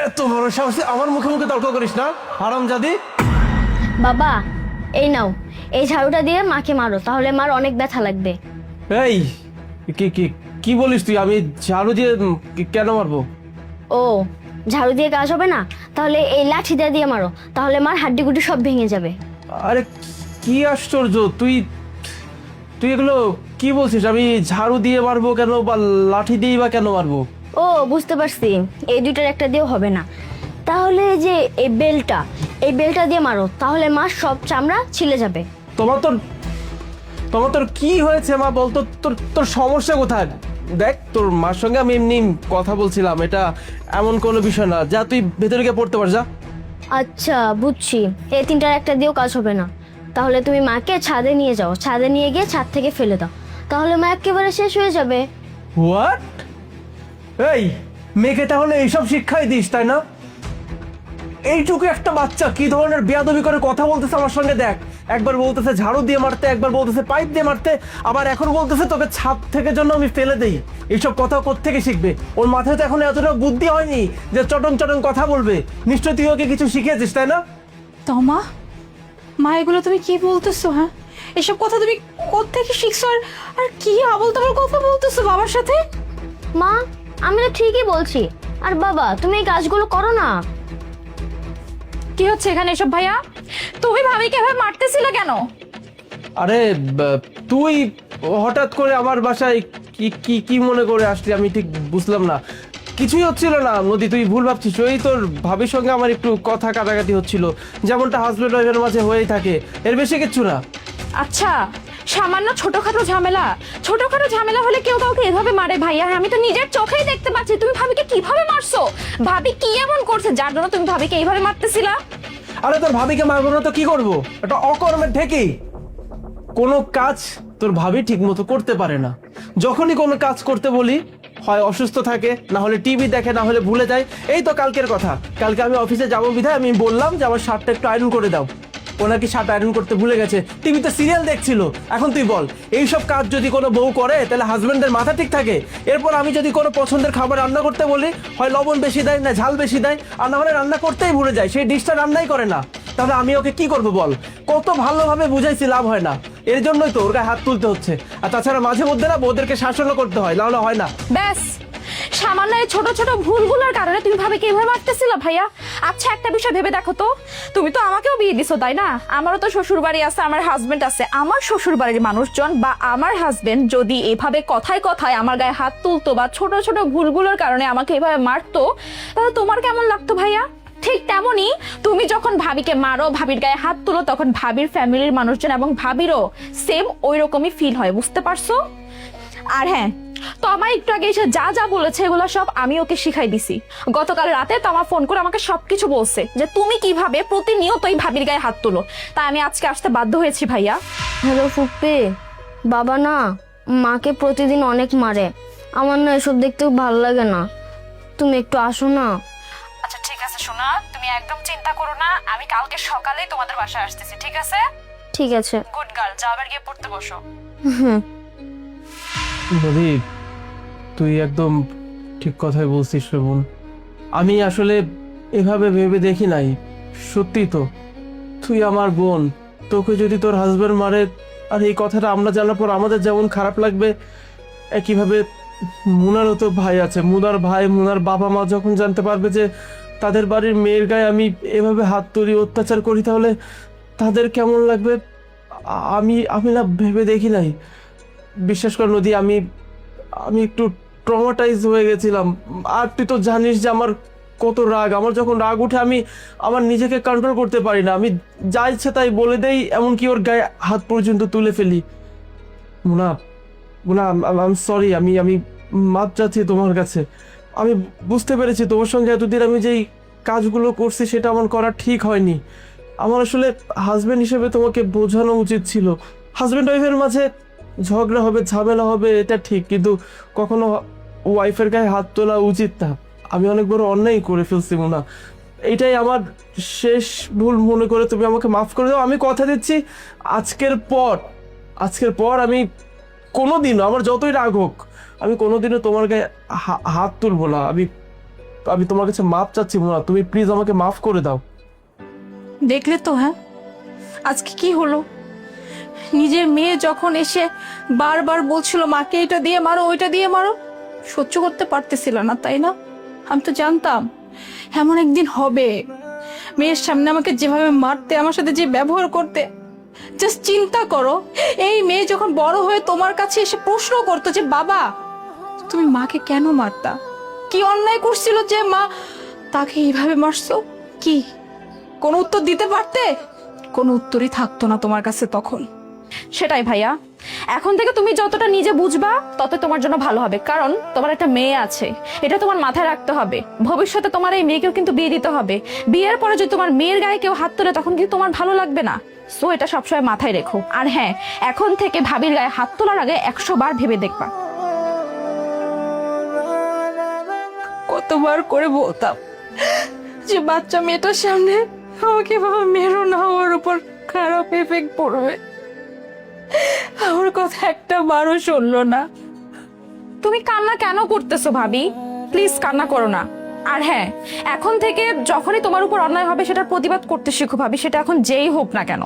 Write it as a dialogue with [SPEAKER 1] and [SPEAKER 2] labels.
[SPEAKER 1] এত বড় সাহস আমার মুখে মুখে তর্ক করিস না, হারামজাদি।
[SPEAKER 2] বাবা এই নাও, এই ঝাড়ুটা দিয়ে মাকে মারো, তাহলে মার অনেক ব্যথা লাগবে।
[SPEAKER 1] এই কি কি কি বলিস তুই? আমি ঝাড়ু দিয়ে কেন মারবো?
[SPEAKER 2] ও, ঝাড়ু দিয়ে কাজ হবে না, তাহলে এই লাঠিটা দিয়ে মারো, তাহলে মার হাড্ডি গুড্ডি সব ভেঙে যাবে।
[SPEAKER 1] আরে কি আশ্চর্য, তুই তুই এগুলো কি বলছিস? আমি ঝাড়ু দিয়ে মারবো কেন বা লাঠি দিয়েই বা কেন মারবো?
[SPEAKER 2] ও বুঝতে পারছি, এই দুইটার একটা দিয়েও হবে না, তাহলে যে এই বেলটা দিয়ে মারো, তাহলে মার সব চামড়া ছিলে যাবে।
[SPEAKER 1] তোমার তোর তোমার তোর কি হয়েছে মা? বলতো তোর তোর সমস্যা কোথায়? দেখ, তোর মার সঙ্গে আমি এমনি কথা বলছিলাম, এটা এমন কোনো বিষয় না। যা তুই ভেতরে গিয়ে পড়তে পার, যা।
[SPEAKER 2] আচ্ছা বুঝছি, এই তিনটার একটা দিয়েও কাজ হবে না, তাহলে তুমি মাকে ছাদে নিয়ে যাও, ছাদে নিয়ে গিয়ে ছাদ থেকে ফেলে দাও, তাহলে মা একেবারে শেষ হয়ে যাবে।
[SPEAKER 1] হোয়াট? এই মেয়েকে তাহলে এইসব শিক্ষাই দিস, তাই না? এইটুকু একটা বাচ্চা কি ধরনের বেয়াদবি করে কথা বলতেছে আমার সঙ্গে! দেখ, একবার বলতেছে ঝাড়ু দিয়ে মারতে, একবার বলতেছে পাইপ দিয়ে মারতে, আবার এখন বলতেছে তোকে ছাদ থেকে জন্য আমি ফেলে দেই। এইসব কথা কোত্থেকে শিখবে? ওর মাথায় তো এখন এতটা বুদ্ধি হয়নি যে চটন চটন কথা বলবে। নিশ্চয় তুই ওকে কিছু শিখিয়েছিস, তাই না?
[SPEAKER 3] তমা, মা এগুলো তুমি কি বলতেছো? হ্যাঁ, এসব কথা তুমি কোত্থেকে শিখছো? আর কি আবল তাবল কথা বলতেছো বাবার সাথে?
[SPEAKER 2] মা আমি তো ঠিকই বলছি, আর বাবা তুমি এই কাজগুলো করো না।
[SPEAKER 3] কি হচ্ছে এখানে এসব ভাইয়া? তুমি ভাবিকে এভাবে মারতেছিলে কেন?
[SPEAKER 1] আরে তুই হঠাৎ করে আমার বাসায় কি কি কি মনে করে আসলি আমি ঠিক বুঝলাম না। কিছুই হচ্ছিল না নদী, তুই ভুল ভাবছিস। ওই তোর ভাবির সঙ্গে আমার একটু কথা কাটাকাটি হচ্ছিল, যেমনটা হাজবেন্ড ওয়াইফের মাঝে হয়েই থাকে, এর বেশি কিচ্ছু না।
[SPEAKER 3] আচ্ছা, সামান্য ছোটখাটো ঝামেলা হলে কেউ কাউকে এভাবে মারে ভাইয়া? আমি তো নিজের চোখেই দেখতে পাচ্ছি তুমি ভাবিকে কিভাবে মারছো। ভাবি কি এমন করছে যার জন্য তুমি ভাবিকে এইভাবে মারতেছিলা?
[SPEAKER 1] আরে তোর ভাবিকে মারবো না তো কি করবো? এটা অকর্মের ঠেকেই। কোনো কাজ তোর ভাবি ঠিক মতো করতে পারে না। যখনই কোনো কাজ করতে বলি, হয় অসুস্থ থাকে, না হলে টিভি দেখে, না হলে ভুলে যায়। এই তো কালকের কথা, কালকে আমি অফিসে যাবো বিধায় আমি বললাম যে আমার শার্টটা একটু আয়রন করে দাও। ও নাকি শার্ট আয়রন করতে ভুলে গেছে, টিভিতে সিরিয়াল দেখছিল। এখন তুই বল, এইসব কাজ যদি কোনো বউ করে তাহলে হাজবেন্ডের মাথা ঠিক থাকে? এরপর আমি যদি কোনো পছন্দের খাবার রান্না করতে বলি, হয় লবণ বেশি দেয়, না ঝাল বেশি দেয়, আর না হলে রান্না করতেই ভুলে যায়, সেই ডিশটা রান্নাই করে না। তাহলে আমি ওকে কি করবো বল? কত ভালোভাবে বুঝাইছি, লাভ হয় না। এর জন্যই তো ওর গায়ে হাত তুলতে হচ্ছে। আর তাছাড়া মাঝে মধ্যে না বউদেরকে শাসনও করতে হয়, নাহলে হয় না।
[SPEAKER 3] ব্যাস, সামান্য এই ছোট ছোট ভুলগুলোর কারণে তুমি ভাবিকে এইভাবে মারতেছিলা ভাইয়া? আচ্ছা একটা বিষয় ভেবে দেখো তো, তুমি তো আমাকেও বিয়ে দিছো তাই না? আমারও তো শ্বশুর বাড়ি আছে, আমার হাজবেন্ড আছে। আমার শ্বশুর বাড়ির মানুষজন বা আমার হাজবেন্ড যদি এভাবে কথায় কথায় আমার গায়ে হাত তুলতো বা ছোট ছোট ভুলগুলোর কারণে আমাকে এভাবে মারতো, তাহলে তোমার কেমন লাগতো ভাইয়া? ঠিক তেমনই তুমি যখন ভাবিকে মারো, ভাবির গায়ে হাত তুলো, তখন ভাবির ফ্যামিলির মানুষজন এবং ভাবিরও সেম ওই রকমই ফিল হয়, বুঝতে পারছো? আর হ্যাঁ, তো আমার একটু আগে এসে যা যা বলেছে এগুলো সব আমি ওকে শিখাই দিছি। গতকাল রাতে তো আমার ফোন করে আমাকে সবকিছু বলছে যে তুমি কিভাবে প্রতিনিয়তই ভাবির গায়ে হাত তুলো, তাই আমি আজকে আসতে বাধ্য হয়েছি ভাইয়া।
[SPEAKER 2] হ্যালো ফুপ্পি, বাবা না মাকে প্রতিদিন অনেক মারে, আমার না এসব দেখতে ভালো লাগে না, তুমি একটু আসো না।
[SPEAKER 3] আচ্ছা ঠিক আছে সোনা, তুমি একদম চিন্তা করো না, আমি কালকে সকালেই তোমাদের বাসায় আসতেছি, ঠিক আছে?
[SPEAKER 2] ঠিক আছে।
[SPEAKER 3] গুড গার্ল, যাও এবার গিয়ে পড়তে বসো।
[SPEAKER 1] নদী, তুই একদম ঠিক কথাই বলছিস রে বোন। আমি আসলে এভাবে ভেবে দেখি নাই। সত্যি তো, তুই আমার বোন, তোকে যদি তোর হাজবেন্ড মারে আর এই কথাটা আমরা জানার পর আমাদের যেমন খারাপ লাগবে, একইভাবে মুনারও তো ভাই আছে। মুনার ভাই, মুনার বাবা মা যখন জানতে পারবে যে তাদের বাড়ির মেয়ের গায়ে আমি এভাবে হাত তুলি, অত্যাচার করি, তাহলে তাদের কেমন লাগবে আমি আমি না ভেবে দেখি নাই। বিশ্বাস কর নদী, আমি আমি একটু ট্রমাটাইজ হয়ে গেছিলাম। আর তুই তো জানিস যে আমার কত রাগ। আমার যখন রাগ উঠে আমি আমার নিজেকে কন্ট্রোল করতে পারি না, আমি যা ইচ্ছে তাই বলে দেই, এমনকি ওর গায়ে হাত পর্যন্ত তুলে ফেলি। মুনা, মুনা, আই সরি। আমি আমি মাপ চাচ্ছি তোমার কাছে। আমি বুঝতে পেরেছি তোমার সঙ্গে এতদিন আমি যেই কাজগুলো করছি সেটা আমার করা ঠিক হয়নি। আমার আসলে হাজবেন্ড হিসেবে তোমাকে বোঝানো উচিত ছিল। হাজবেন্ড ওয়াইফের মাঝে ঝগড়া হবে, ঝামেলা হবে, এটা ঠিক, কিন্তু কখনো ওয়াইফের গায়ে হাত তোলা উচিত না। আমি অনেক বড় অন্যায় করে ফেলছি মুনা, এইটাই আমার শেষ ভুল মনে করে তুমি আমাকে মাফ করে দাও। আমি কথা দিচ্ছি, আজকের পর আমি কোনোদিনও, আমার যতই রাগ হোক, আমি কোনোদিনও তোমার গায়ে হাত তুলবো না। আমি তোমার কাছে মাফ চাচ্ছি মোনা, তুমি প্লিজ আমাকে মাফ করে দাও।
[SPEAKER 3] দেখলে তো, হ্যাঁ আজকে কি হলো? নিজের মেয়ে যখন এসে বারবার বলছিল মাকে এটা দিয়ে মারো ওইটা দিয়ে মারো, সহ্য করতে পারতেছিল না, তাই না? আমি তো জানতাম এমন একদিন হবে। মেয়ের সামনে আমাকে যেভাবে মারতে, আমার সাথে যে ব্যবহার করতে, জাস্ট চিন্তা করো, এই মেয়ে যখন বড় হয়ে তোমার কাছে এসে প্রশ্ন করতো যে বাবা তুমি মাকে কেন মারতা, কি অন্যায় করছিল যে মা তাকে এইভাবে মারছো, কি কোনো উত্তর দিতে পারতে? কোনো উত্তরই থাকতো না তোমার কাছে তখন। সেটাই ভাইয়া, এখন থেকে তুমি যতটা নিজে বুঝবা তত তোমার জন্য ভালো হবে, কারণ তোমার একটা মেয়ে আছে, এটা তোমার মাথায় রাখতে হবে। ভবিষ্যতে তোমার এই মেয়েকেও কিন্তু বিয়ে দিতে হবে। বিয়ের পরে যদি তোমার মেয়ের গায়ে কেউ হাত তোলে তখন কিন্তু তোমার ভালো লাগবে না। সো এটা সবসময় মাথায় রেখো। আর হ্যাঁ, এখন থেকে ভাবির গায়ে হাত তোলার আগে 100 বার ভেবে দেখবা। কতবার করে বলতাম যে বাচ্চা মেয়েটার সামনে আমাকে বাবা মেরো না, আমার উপর খারাপ এফেক্ট পড়বে। আমার কথা একটা বারও শুনলো না। তুমি কান্না কেন করতেছো ভাবি? প্লিজ কান্না করো না। আর হ্যাঁ, এখন থেকে যখনই তোমার উপর অন্যায় হবে সেটার প্রতিবাদ করতে শিখো ভাবি, সেটা এখন যেই হোক না কেন।